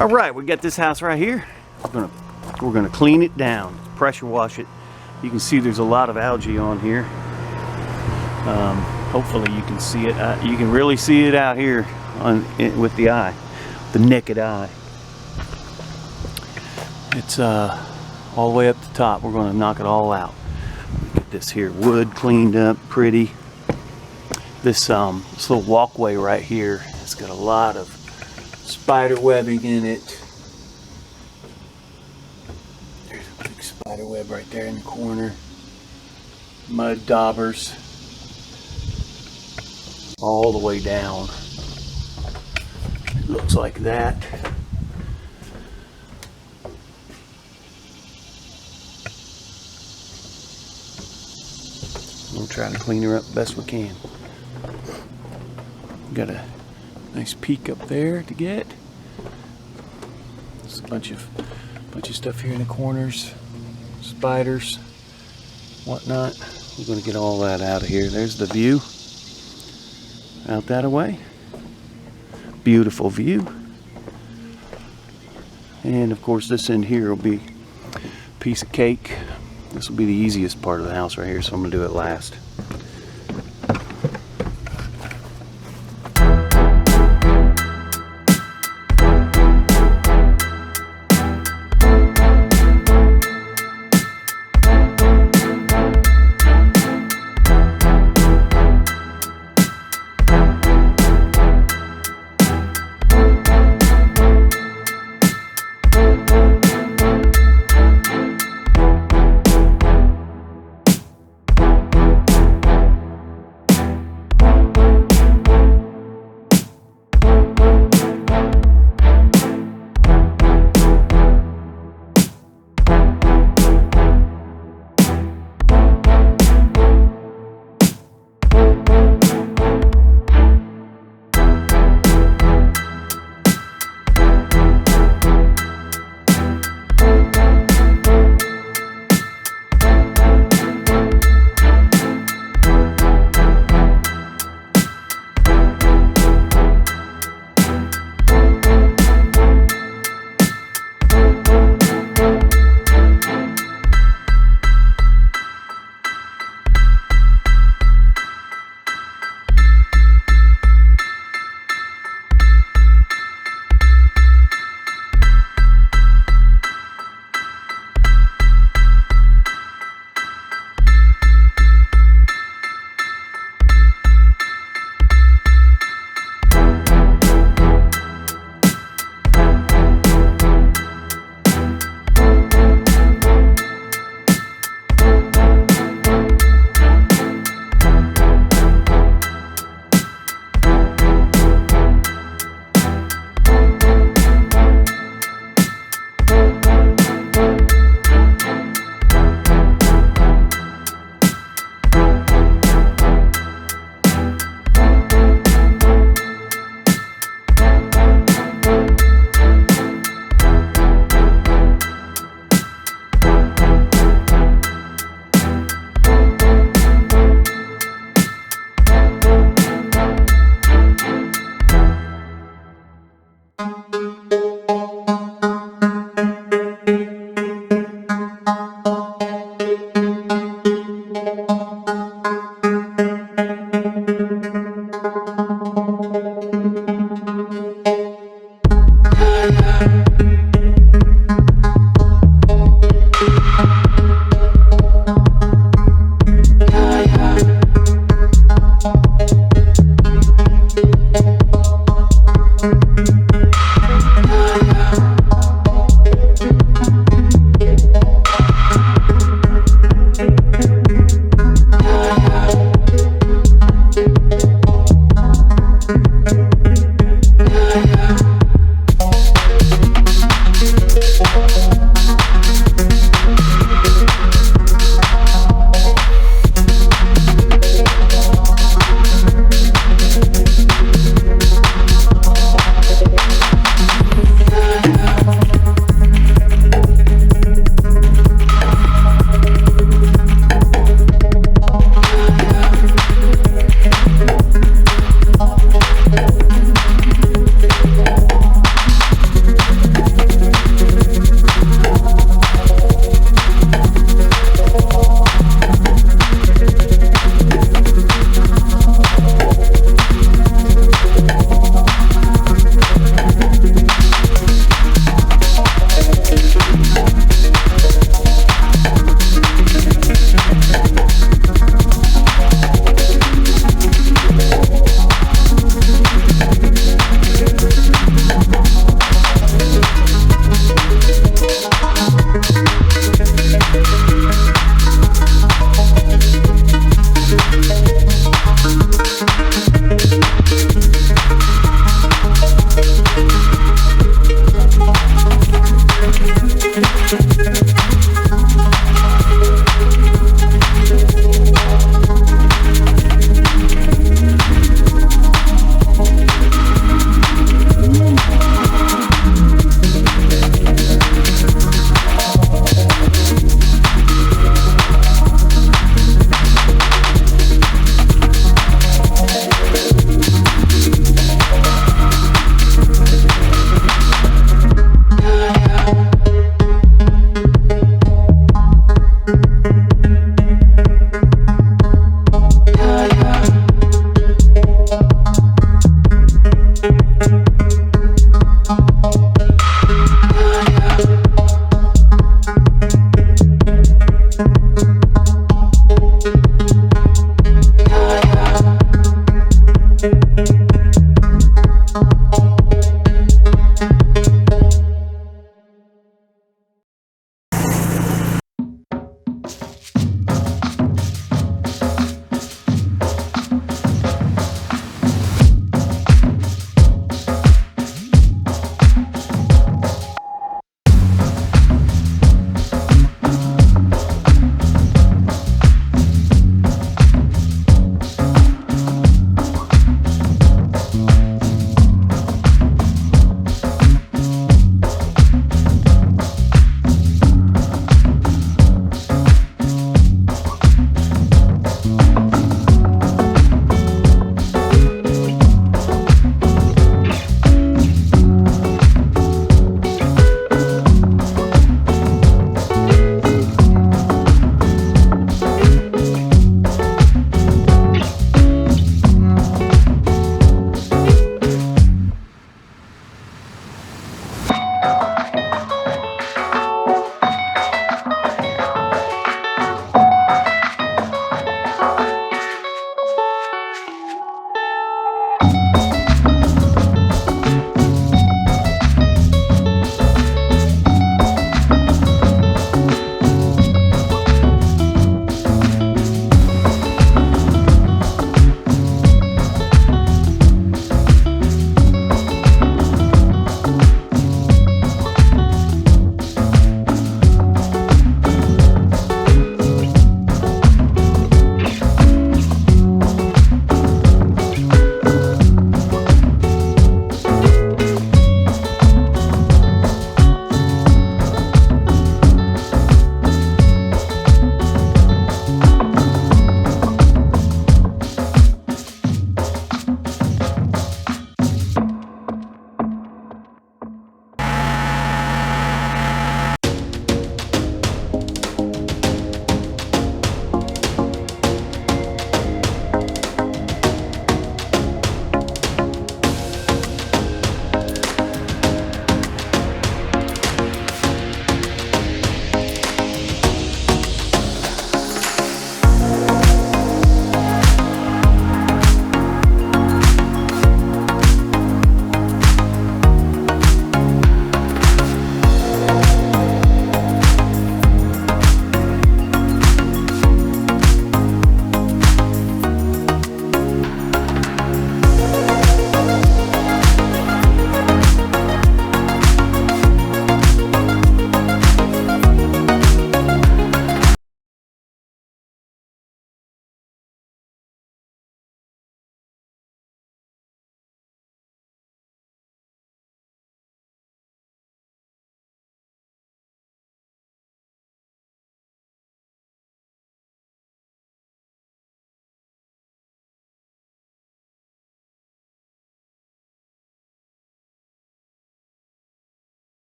All right, we got this house right here. We're gonna clean it down, pressure wash it. You can see there's a lot of algae on here. Hopefully you can see it. You can really see it out here with the eye, the naked eye. It's all the way up the top. We're gonna knock it all out. Get this here wood cleaned up, pretty. This little walkway right here, it's got a lot of spider webbing in it. There's a big spider web right there in the corner. Mud daubers all the way down. It looks like that. We'll try to clean her up best we can. Got a nice peak up there to get. There's a bunch of stuff here in the corners, spiders, whatnot. We're going to get all that out of here. There's the view out that way. Beautiful view. And of course this end here will be a piece of cake. This will be the easiest part of the house right here, so I'm going to do it last.